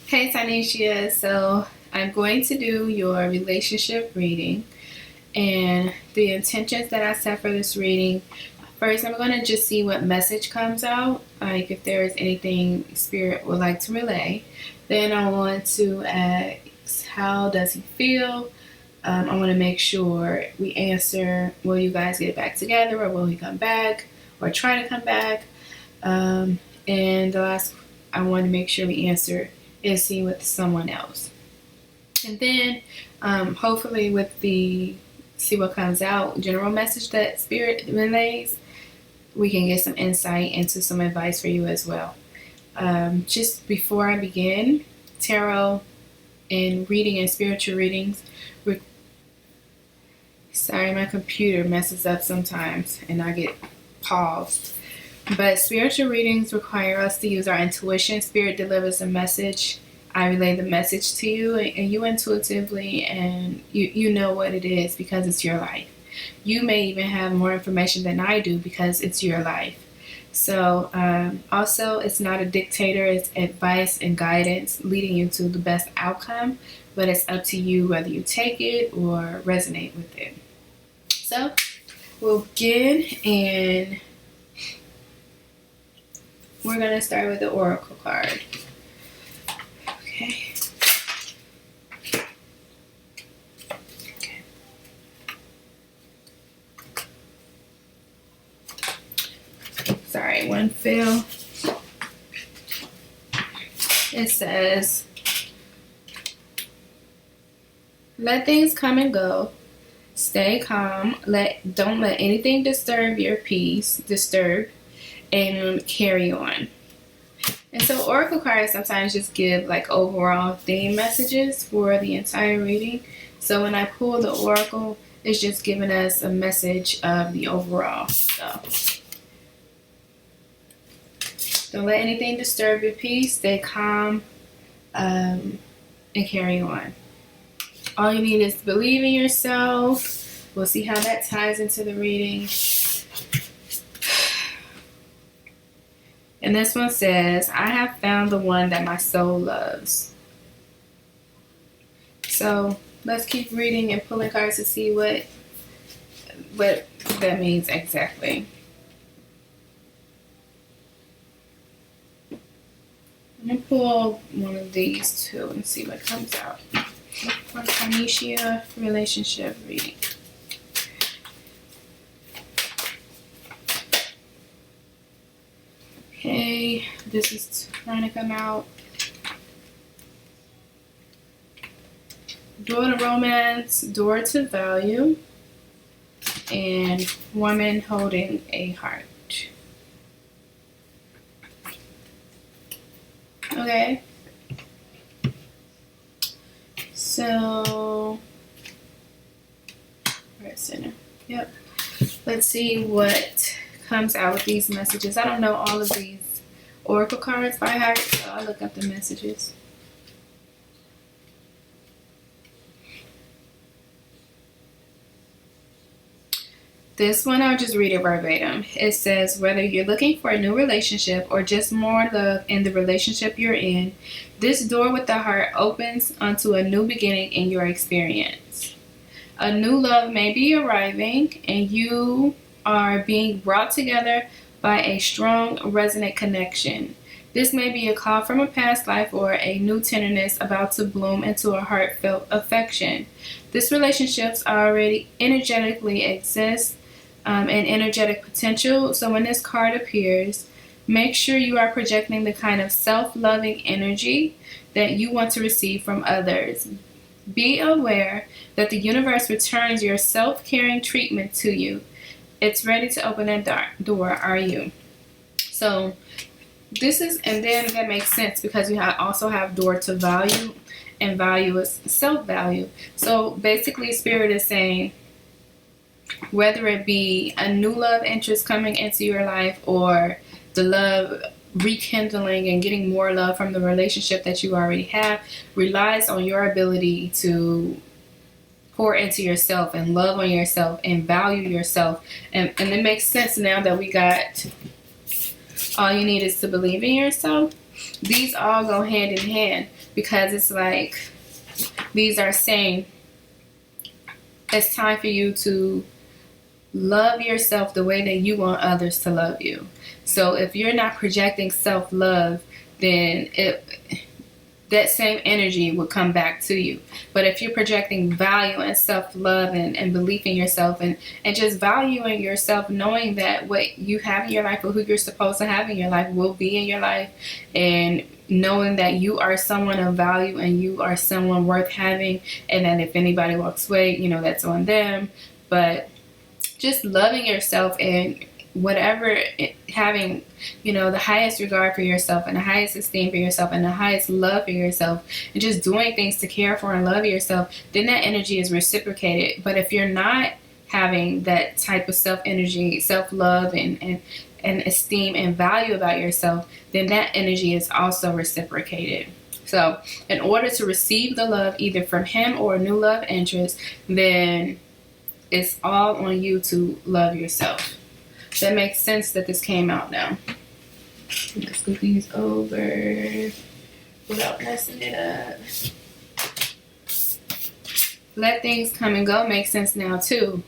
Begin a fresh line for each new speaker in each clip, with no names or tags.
Hey Tynishya, so I'm going to do your relationship reading, and the intentions that I set for this reading. First, I'm going to just see what message comes out, like if there is anything Spirit would like to relay. Then I want to ask, how does he feel? I want to make sure we answer, will you guys get back together, or will he come back, or try to come back? And the last, I want to make sure we answer, is he with someone else? And then hopefully with the see what comes out general message that Spirit relays, we can get some insight into some advice for you as well. Just before I begin, tarot and reading and spiritual readings, sorry, my computer messes up sometimes and I get paused. But spiritual readings require us to use our intuition. Spirit delivers a message. I relay the message to you, and you intuitively, and you know what it is because it's your life. You may even have more information than I do because it's your life. So also, it's not a dictator. It's advice and guidance leading you to the best outcome, but it's up to you whether you take it or resonate with it. So we'll begin, and we're going to start with the Oracle card. Okay. Sorry, one fell. It says, let things come and go. Stay calm. Don't let anything disturb your peace. And carry on. And so Oracle cards sometimes just give like overall theme messages for the entire reading. So when I pull the Oracle, it's just giving us a message of the overall. So don't let anything disturb your peace. Stay calm and carry on. All you need is to believe in yourself. We'll see how that ties into the reading. And this one says, I have found the one that my soul loves. So let's keep reading and pulling cards to see what that means exactly. I'm going to pull one of these two and see what comes out. For Tynishya relationship reading. Okay, this is trying to come out. Door to romance, door to value, and woman holding a heart. Okay. So, right center. Yep. Let's see what comes out with these messages. I don't know all of these Oracle cards by heart, so I'll look up the messages. This one, I'll just read it verbatim. It says, whether you're looking for a new relationship or just more love in the relationship you're in, this door with the heart opens onto a new beginning in your experience. A new love may be arriving, and you are being brought together by a strong, resonant connection. This may be a call from a past life or a new tenderness about to bloom into a heartfelt affection. This relationship's already energetically exists and energetic potential. So when this card appears, make sure you are projecting the kind of self-loving energy that you want to receive from others. Be aware that the universe returns your self-caring treatment to you. It's ready to open that door, are you? So this is, and then that makes sense because you also have door to value, and value is self-value. So basically Spirit is saying, whether it be a new love interest coming into your life or the love rekindling and getting more love from the relationship that you already have, relies on your ability to pour into yourself and love on yourself and value yourself. And it makes sense now that we got all you need is to believe in yourself. These all go hand in hand because it's like these are saying it's time for you to love yourself the way that you want others to love you. So if you're not projecting self-love, then that same energy will come back to you. But if you're projecting value and self-love and belief in yourself and just valuing yourself, knowing that what you have in your life or who you're supposed to have in your life will be in your life, and knowing that you are someone of value and you are someone worth having, and that if anybody walks away, you know, that's on them. But just loving yourself and whatever, having, you know, the highest regard for yourself and the highest esteem for yourself and the highest love for yourself, and just doing things to care for and love yourself, then that energy is reciprocated. But if you're not having that type of self-energy, self-love and esteem and value about yourself, then that energy is also reciprocated. So in order to receive the love either from him or a new love interest, then it's all on you to love yourself. That makes sense that this came out now. Let's scoot these over without messing it up. Let things come and go makes sense now too.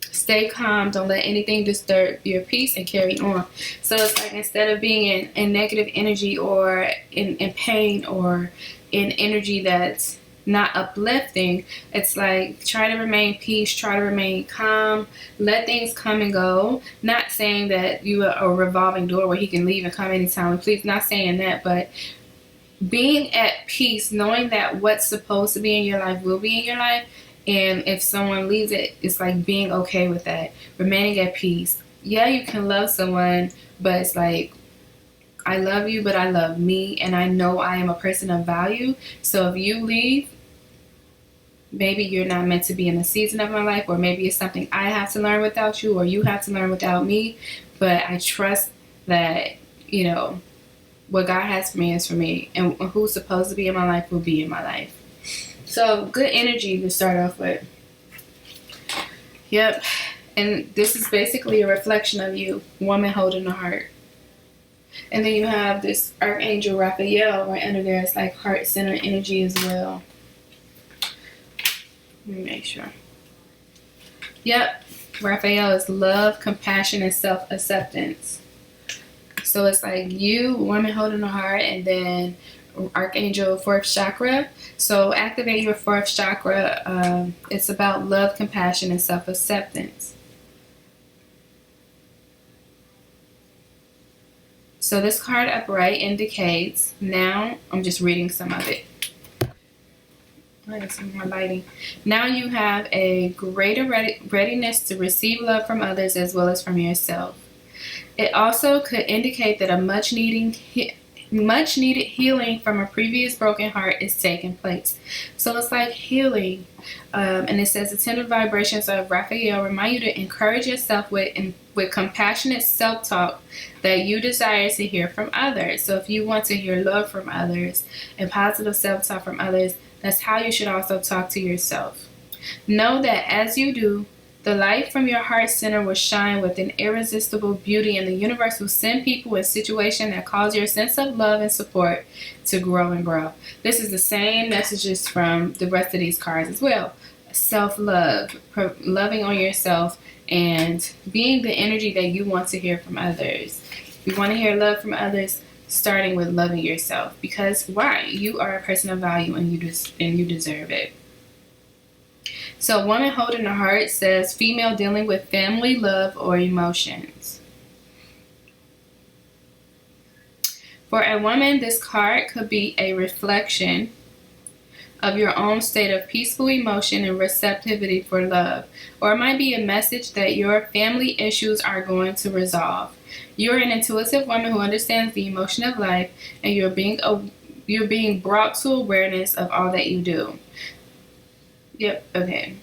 Stay calm. Don't let anything disturb your peace and carry on. So it's like instead of being in negative energy or in pain or in energy that's not uplifting, it's like try to remain peace, try to remain calm, let things come and go. Not saying that you are a revolving door where he can leave and come anytime, please, not saying that, but being at peace, knowing that what's supposed to be in your life will be in your life, and if someone leaves it, it's like being okay with that, remaining at peace. Yeah, you can love someone, but it's like, I love you, but I love me, and I know I am a person of value. So if you leave, maybe you're not meant to be in the season of my life, or maybe it's something I have to learn without you, or you have to learn without me. But I trust that, you know, what God has for me is for me, and who's supposed to be in my life will be in my life. So good energy to start off with. Yep. And this is basically a reflection of you, woman holding a heart. And then you have this Archangel Raphael right under there. It's like heart center energy as well. Let me make sure. Yep. Raphael is love, compassion, and self-acceptance. So it's like you, woman holding a heart, and then Archangel, fourth chakra. So activate your fourth chakra. It's about love, compassion, and self-acceptance. So this card upright indicates, now I'm just reading some of it. I got some more lighting. Now you have a greater readiness to receive love from others as well as from yourself. It also could indicate that a much needed healing from a previous broken heart is taking place. So it's like healing. And it says the tender vibrations of Raphael remind you to encourage yourself with compassionate self-talk that you desire to hear from others. So if you want to hear love from others and positive self-talk from others, that's how you should also talk to yourself. Know that as you do, the light from your heart center will shine with an irresistible beauty, and the universe will send people in situations that cause your sense of love and support to grow and grow. This is the same messages from the rest of these cards as well. Self-love, loving on yourself, and being the energy that you want to hear from others. You want to hear love from others, starting with loving yourself. Because why? You are a person of value, and you deserve it. So woman holding a heart says female dealing with family, love, or emotions. For a woman, this card could be a reflection of your own state of peaceful emotion and receptivity for love. Or it might be a message that your family issues are going to resolve. You're an intuitive woman who understands the emotion of life, and you're being brought to awareness of all that you do. Yep, okay.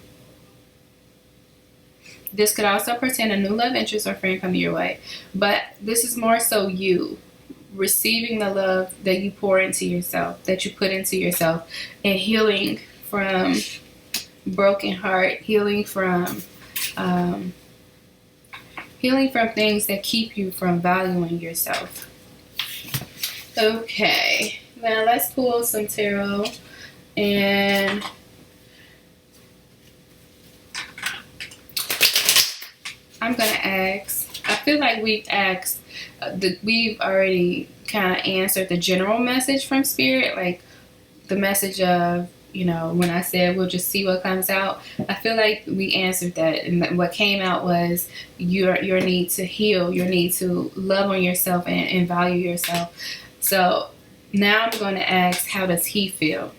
This could also pertain a new love interest or friend coming your way. But this is more so you receiving the love that you pour into yourself, that you put into yourself, and healing from broken heart, healing from things that keep you from valuing yourself. Okay, Now let's pull some tarot, and I'm gonna ask. I feel like we've asked, we've already kind of answered the general message from Spirit, like the message of, you know, when I said we'll just see what comes out. I feel like we answered that, and what came out was your need to heal, your need to love on yourself and value yourself. So now I'm going to ask, how does he feel?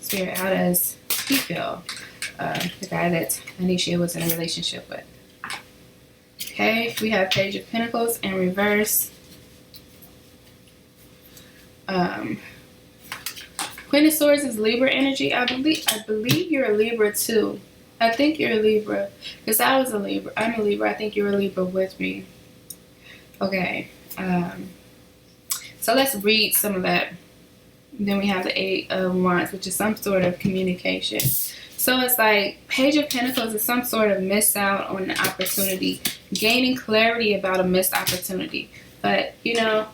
Spirit, how does he feel? The guy that Tynishya was in a relationship with. Okay, we have Page of Pentacles in reverse. Queen of Swords is Libra energy. I believe you're a Libra too. I think you're a Libra, because I was a Libra. I'm a Libra. I think you're a Libra with me. Okay. So let's read some of that. Then we have the Eight of Wands, which is some sort of communication. So it's like Page of Pentacles is some sort of miss out on an opportunity, gaining clarity about a missed opportunity. But you know,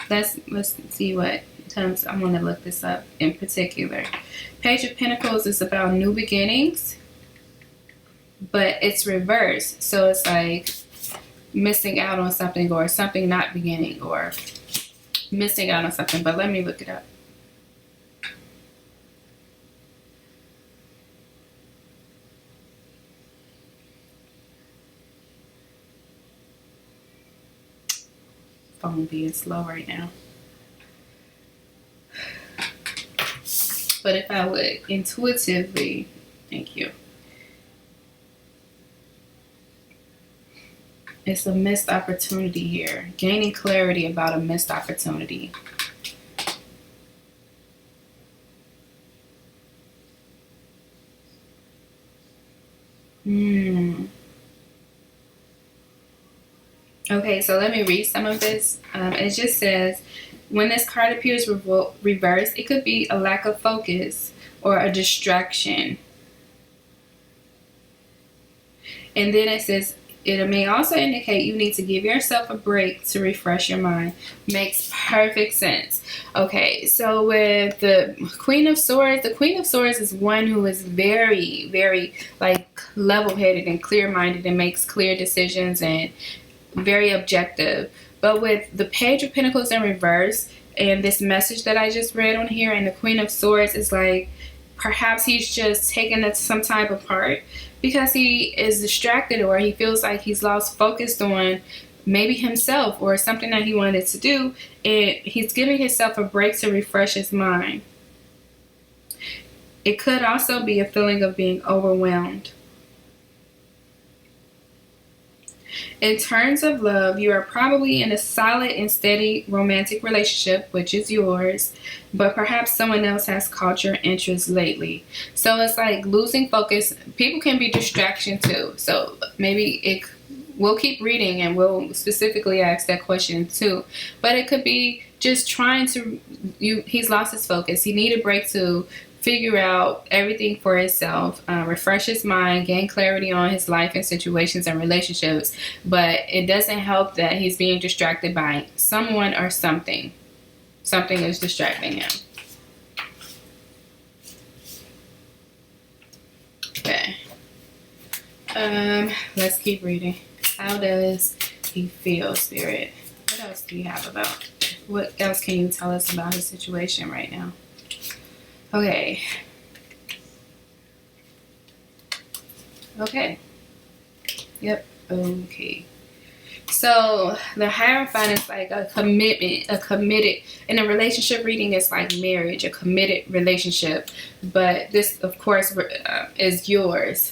let's see what terms. I'm gonna look this up in particular. Page of Pentacles is about new beginnings, but it's reversed. So it's like missing out on something, or something not beginning, or missing out on something. But let me look it up. Phone being slow right now. But if I would intuitively, thank you. It's a missed opportunity here. Gaining clarity about a missed opportunity. Okay, so let me read some of this. It just says, when this card appears reversed, it could be a lack of focus or a distraction. And then it says, it may also indicate you need to give yourself a break to refresh your mind. Makes perfect sense. Okay, so with the Queen of Swords, the Queen of Swords is one who is very, very like level-headed and clear-minded and makes clear decisions and very objective. But with the Page of Pentacles in reverse and this message that I just read on here, and the Queen of Swords is like, perhaps he's just taken some type of part because he is distracted, or he feels like he's lost focus on maybe himself or something that he wanted to do, and he's giving himself a break to refresh his mind. It could also be a feeling of being overwhelmed. In terms of love, you are probably in a solid and steady romantic relationship, which is yours, but perhaps someone else has caught your interest lately. So it's like losing focus. People can be distraction too. So maybe we'll keep reading and we'll specifically ask that question too. But it could be just trying to, he's lost his focus. He needed a break to figure out everything for himself, refresh his mind, gain clarity on his life and situations and relationships. But it doesn't help that he's being distracted by someone or something. Something is distracting him. Okay. Let's keep reading. How does he feel, Spirit? What else do you have about? What else can you tell us about his situation right now? Okay. Okay. Yep. Okay. So the Hierophant is like a commitment, a committed, in a relationship reading, it's like marriage, a committed relationship. But this, of course, is yours.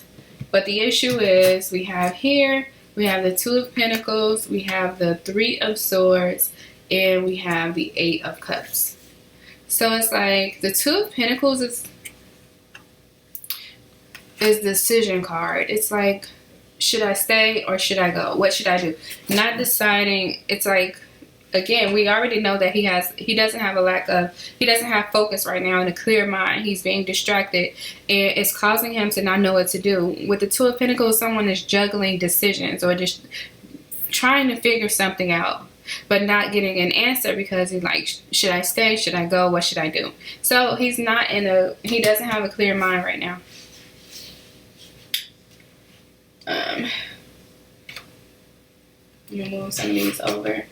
But the issue is, we have here, we have the Two of Pentacles, we have the Three of Swords, and we have the Eight of Cups. So it's like the Two of Pentacles is decision card. It's like, should I stay or should I go? What should I do? Not deciding. It's like, again, we already know that he doesn't have focus right now and a clear mind. He's being distracted, and it's causing him to not know what to do. With the Two of Pentacles, someone is juggling decisions or just trying to figure something out. but not getting an answer because he's like, should I stay? Should I go? What should I do? So he doesn't have a clear mind right now. Let me move some of these over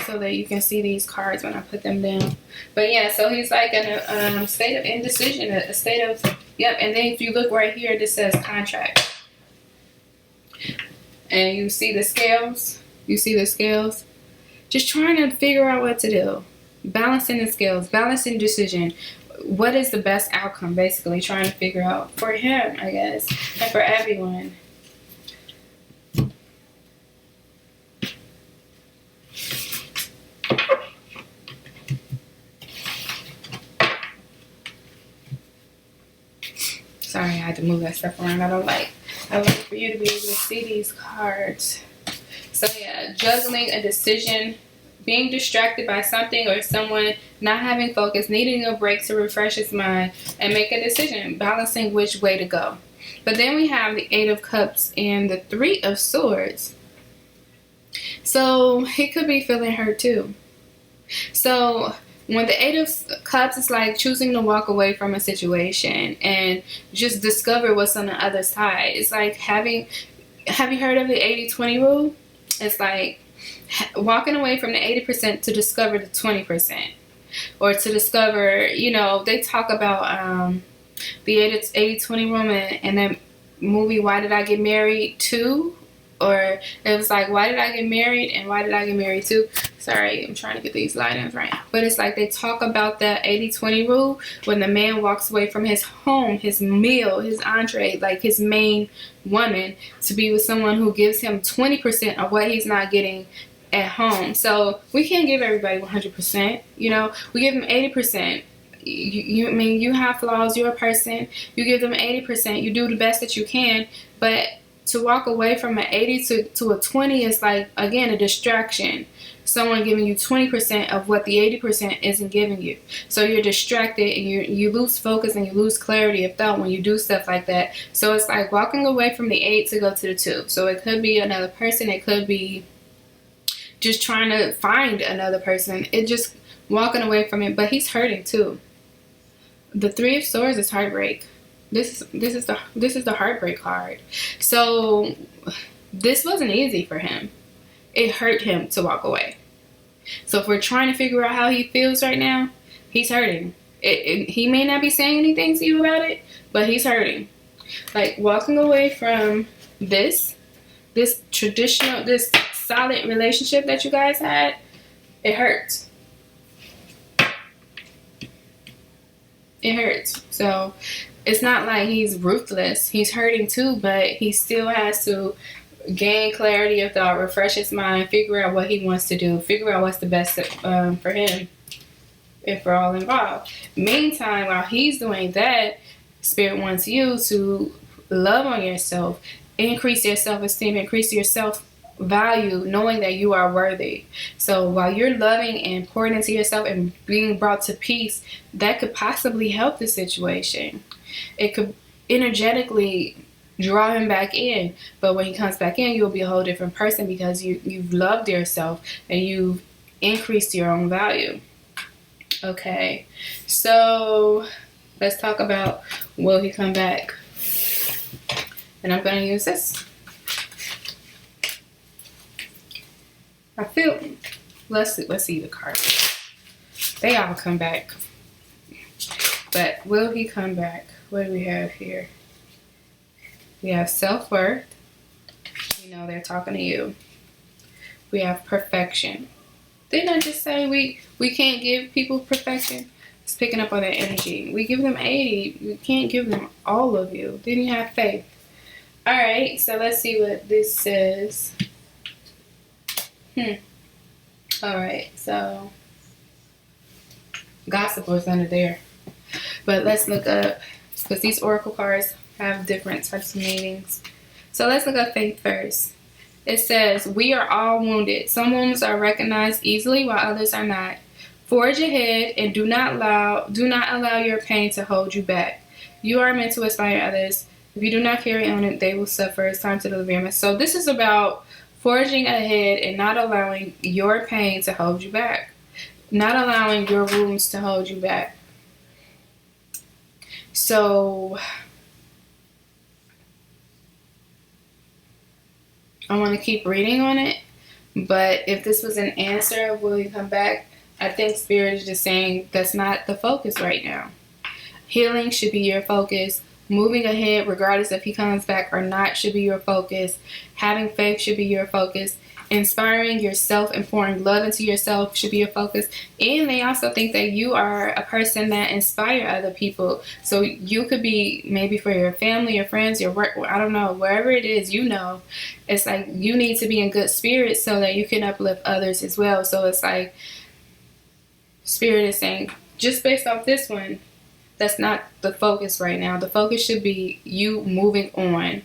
so that you can see these cards when I put them down. But yeah, so he's like in a state of indecision, a state of, yep. And then if you look right here, this says contract. And you see the scales? You see the scales? Just trying to figure out what to do. Balancing the scales, balancing decision. What is the best outcome, basically trying to figure out for him, I guess, and for everyone. Sorry, I had to move that stuff around. I like for you to be able to see these cards. So yeah, juggling a decision, being distracted by something or someone, not having focus, needing a break to refresh his mind and make a decision, balancing which way to go. But then we have the 8 of Cups and the 3 of Swords. So he could be feeling hurt too. So when the 8 of Cups is like choosing to walk away from a situation and just discover what's on the other side. It's like have you heard of the 80-20 rule? It's like walking away from the 80% to discover the 20%. Or to discover, you know, they talk about the 80-20 rule and that movie Why Did I Get Married 2? Or it was like, why did I get married and why did I get married too? Sorry, I'm trying to get these line-ins right. But it's like they talk about that 80-20 rule when the man walks away from his home, his meal, his entree, like his main woman, to be with someone who gives him 20% of what he's not getting at home. So we can't give everybody 100%. You know, we give them 80%. I mean, you have flaws. You're a person. You give them 80%. You do the best that you can, but to walk away from an 80 to a 20 is like, again, a distraction. Someone giving you 20% of what the 80% isn't giving you. So you're distracted and you lose focus and you lose clarity of thought when you do stuff like that. So it's like walking away from the 8 to go to the 2. So it could be another person. It could be just trying to find another person. It just walking away from it. But he's hurting too. The 3 of Swords is heartbreak. This is the heartbreak card. So this wasn't easy for him. It hurt him to walk away. So if we're trying to figure out how he feels right now, he's hurting. He may not be saying anything to you about it, but he's hurting. Like walking away from this traditional, this solid relationship that you guys had, it hurts. It hurts. So it's not like he's ruthless. He's hurting too, but he still has to gain clarity of thought, refresh his mind, figure out what he wants to do, figure out what's the best for him if we're all involved. Meantime, while he's doing that, Spirit wants you to love on yourself, increase your self-esteem, increase your self-value, knowing that you are worthy. So while you're loving and pouring into yourself and being brought to peace, that could possibly help the situation. It could energetically draw him back in, but when he comes back in, you'll be a whole different person because you've loved yourself and you've increased your own value. Okay, so let's talk about, will he come back? And I'm going to use this. I feel, let's see the cards. They all come back, but will he come back? What do we have here? We have self-worth. You know, they're talking to you. We have perfection. Didn't I just say we can't give people perfection? It's picking up on that energy. We give them 80. We can't give them all of you. Then you have faith. All right, so let's see what this says. All right, so gossip was under there. But let's look up, because these oracle cards have different types of meanings. So let's look up faith first. It says, we are all wounded. Some wounds are recognized easily while others are not. Forge ahead and do not allow your pain to hold you back. You are meant to inspire others. If you do not carry on it, they will suffer. It's time to deliver your message. So this is about forging ahead and not allowing your pain to hold you back, not allowing your wounds to hold you back. So I want to keep reading on it, but if this was an answer, will you come back? I think Spirit is just saying that's not the focus right now. Healing should be your focus. Moving ahead, regardless if he comes back or not, should be your focus. Having faith should be your focus. Inspiring yourself and pouring love into yourself should be your focus. And they also think that you are a person that inspires other people. So you could be, maybe for your family, your friends, your work, I don't know, wherever it is, it's like you need to be in good spirits so that you can uplift others as well. So it's like Spirit is saying, just based off this one, that's not the focus right now. The focus should be you moving on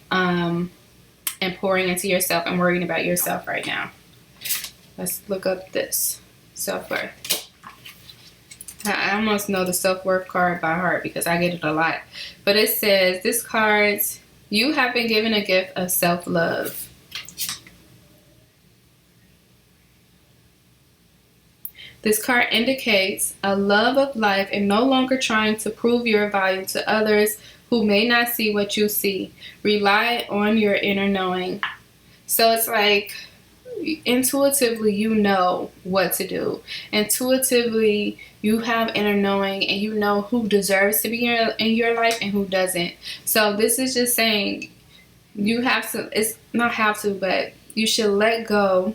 and pouring into yourself and worrying about yourself right now. Let's look up this self-worth. I almost know the self-worth card by heart because I get it a lot. But it says, this card, you have been given a gift of self-love. This card indicates a love of life and no longer trying to prove your value to others who may not see what you see. Rely on your inner knowing. So it's like intuitively you know what to do. Intuitively you have inner knowing and you know who deserves to be in your life and who doesn't. So this is just saying you have to, it's not have to, but you should let go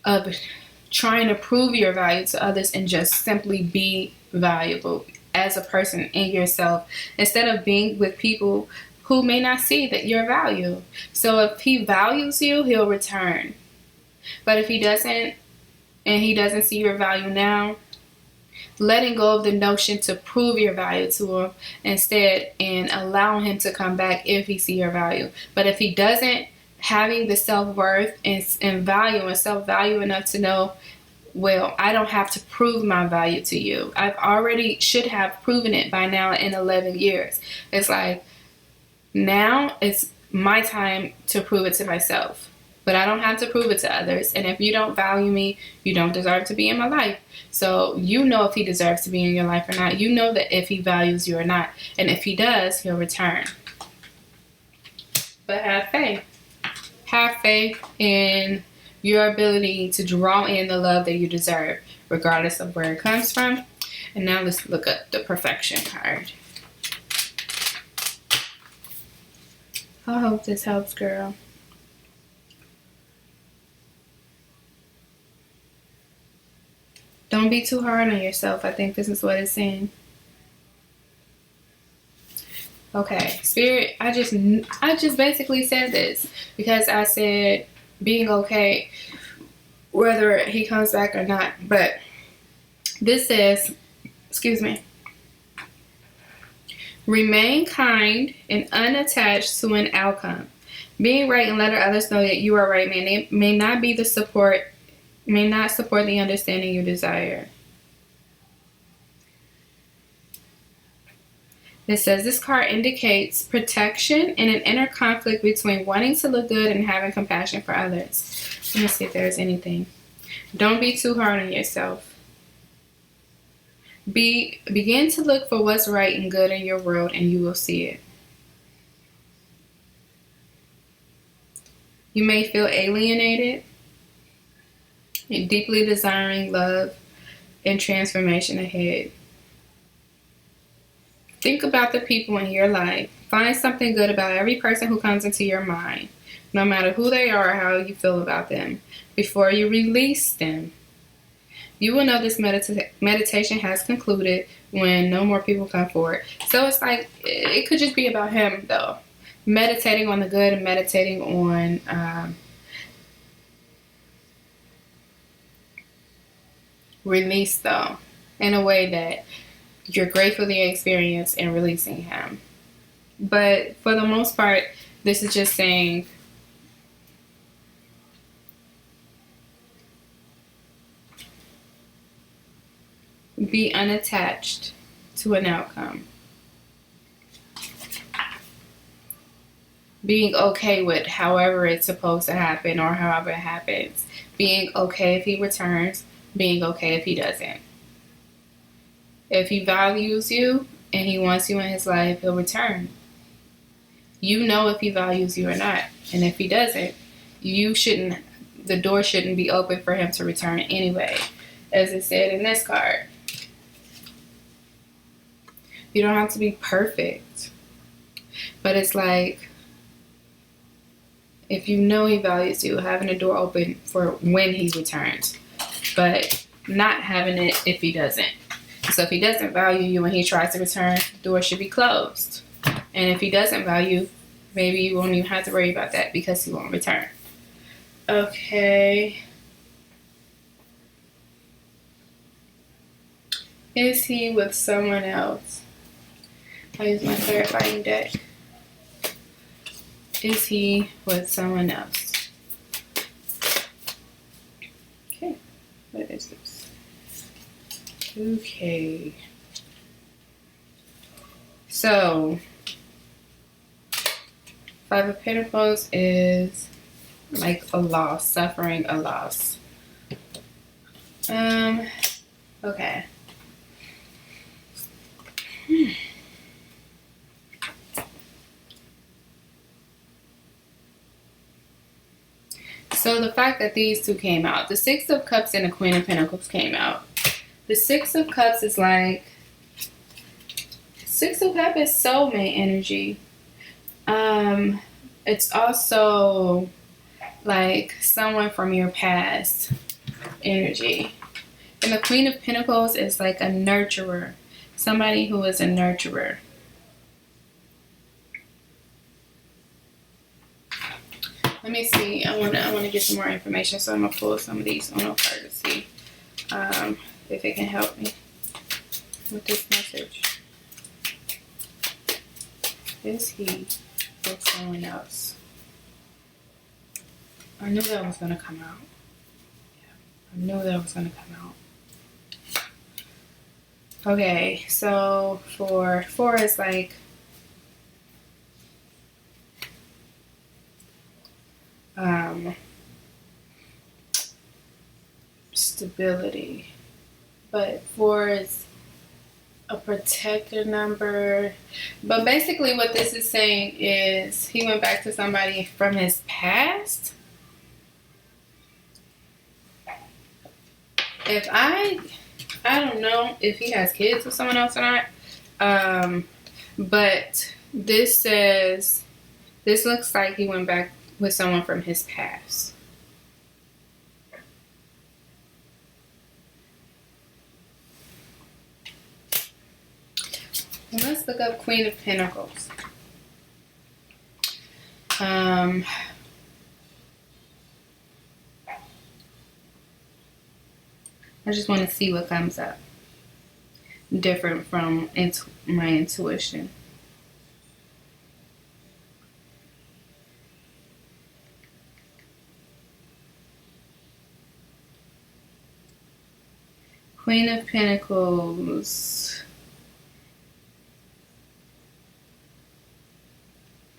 of trying to prove your value to others and just simply be valuable as a person in yourself instead of being with people who may not see that your value. So if he values you, he'll return. But if he doesn't, and he doesn't see your value now, letting go of the notion to prove your value to him instead and allowing him to come back if he see your value. But if he doesn't, having the self-worth and value and self-value enough to know, well, I don't have to prove my value to you. I've already should have proven it by now in 11 years. It's like, now it's my time to prove it to myself. But I don't have to prove it to others. And if you don't value me, you don't deserve to be in my life. So you know if he deserves to be in your life or not. You know that if he values you or not. And if he does, he'll return. But have faith. Have faith in your ability to draw in the love that you deserve, regardless of where it comes from. And now let's look at the perfection card. I hope this helps, girl. Don't be too hard on yourself. I think this is what it's saying. Okay, Spirit, I just basically said this because I said being okay whether he comes back or not. But this says, excuse me, remain kind and unattached to an outcome. Being right and letting others know that you are right may not support the understanding you desire. It says this card indicates protection and an inner conflict between wanting to look good and having compassion for others. Let me see if there's anything. Don't be too hard on yourself. Begin to look for what's right and good in your world and you will see it. You may feel alienated, deeply desiring love and transformation ahead. Think about the people in your life. Find something good about every person who comes into your mind, no matter who they are or how you feel about them, before you release them. You will know this meditation has concluded when no more people come forward. So it's like, it could just be about him, though. Meditating on the good and meditating on release, though, in a way that you're grateful for the experience and releasing him. But for the most part, this is just saying be unattached to an outcome. being okay with however it's supposed to happen or however it happens. Being okay if he returns, being okay if he doesn't. If he values you and he wants you in his life, he'll return. You know if he values you or not. And if he doesn't, the door shouldn't be open for him to return anyway, as it said in this card. You don't have to be perfect. But it's like, if you know he values you, having the door open for when he returns, but not having it if he doesn't. So if he doesn't value you when he tries to return, the door should be closed. And if he doesn't value, maybe you won't even have to worry about that because he won't return. Okay. Is he with someone else? I'll use my clarifying deck. Is he with someone else? Okay. What is this? Okay. So, Five of Pentacles is like a loss, suffering a loss. Okay. So the fact that these two came out, the Six of Cups and the Queen of Pentacles came out. The Six of Cups is like, Six of Cups is soulmate energy. It's also like someone from your past energy. And the Queen of Pentacles is like a nurturer, somebody who is a nurturer. Let me see. I wanna get some more information, so I'm gonna pull some of these Uno cards to see if it can help me with this message. Is he with someone else? I knew that was gonna come out. Yeah, I knew that was gonna come out. Okay, so for 4 is like stability, but 4 is a protector number. But basically what this is saying is he went back to somebody from his past. If I don't know if he has kids with someone else or not, but this says, this looks like he went back with someone from his past. And let's look up Queen of Pentacles. I just want to see what comes up different from my intuition. Queen of Pentacles.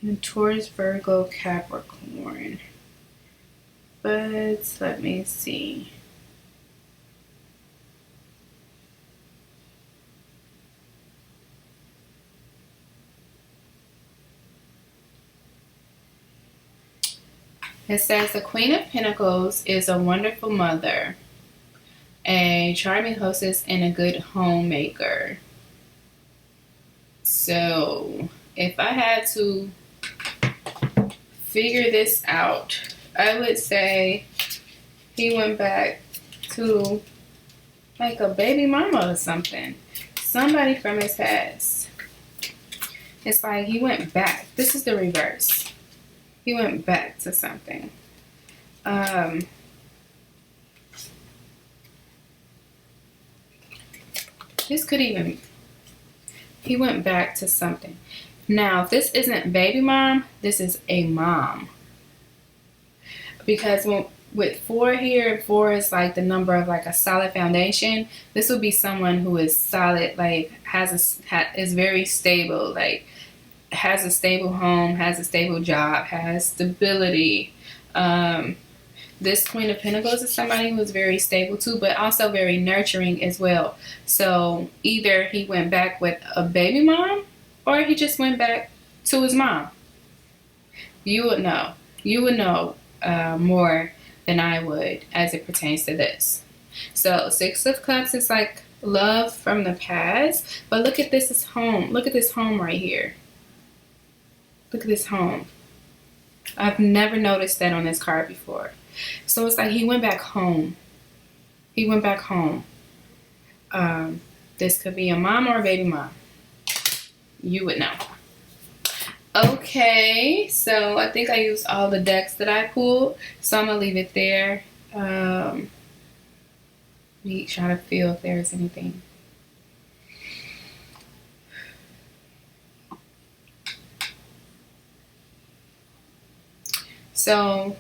And Taurus, Virgo, Capricorn. But let me see. It says the Queen of Pentacles is a wonderful mother, a charming hostess, and a good homemaker. So if I had to figure this out, I would say he went back to like a baby mama or something. Somebody from his past. It's like he went back. This is the reverse. He went back to something. This could even, he went back to something. Now, if this isn't baby mom, this is a mom. Because with 4 here, 4 is like the number of like a solid foundation. This would be someone who is solid, like is very stable, like has a stable home, has a stable job, has stability. This Queen of Pentacles is somebody who is very stable too, but also very nurturing as well. So either he went back with a baby mom, or he just went back to his mom. You would know. You would know more than I would as it pertains to this. So Six of Cups is like love from the past, but look at this as home. Look at this home right here. Look at this home. I've never noticed that on this card before. So it's like he went back home. He went back home. This could be a mom or a baby mom. You would know. Okay, so I think I used all the decks that I pulled, so I'm going to leave it there. Let me try to feel if there's anything. So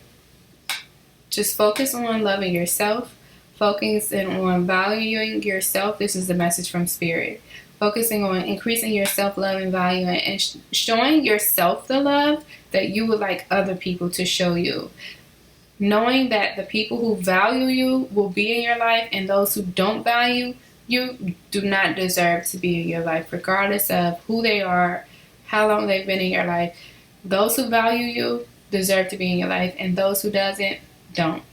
just focus on loving yourself, focusing on valuing yourself. This is the message from Spirit. Focusing on increasing your self-love and value, and showing yourself the love that you would like other people to show you. Knowing that the people who value you will be in your life, and those who don't value you do not deserve to be in your life, regardless of who they are, how long they've been in your life. Those who value you deserve to be in your life, and those who doesn't, don't.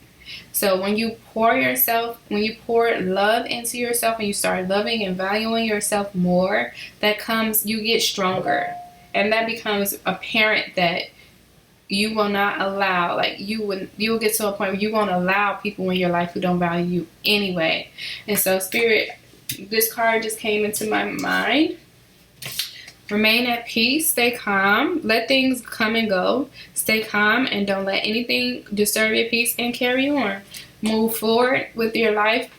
So when you pour love into yourself, and you start loving and valuing yourself more, you get stronger, and that becomes apparent that you will not allow, like you will get to a point where you won't allow people in your life who don't value you anyway. And so Spirit, this card just came into my mind. Remain at peace, stay calm, let things come and go. Stay calm and don't let anything disturb your peace, and carry on. Move forward with your life,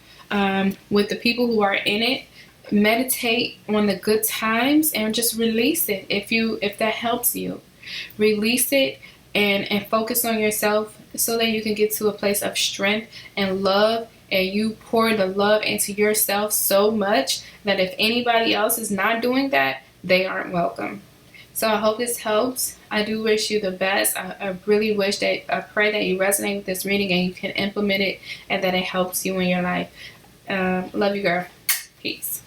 with the people who are in it. Meditate on the good times and just release it if that helps you. Release it and focus on yourself, so that you can get to a place of strength and love, and you pour the love into yourself so much that if anybody else is not doing that, they aren't welcome. So I hope this helps. I do wish you the best. I really I pray that you resonate with this reading and you can implement it, and that it helps you in your life. Love you, girl. Peace.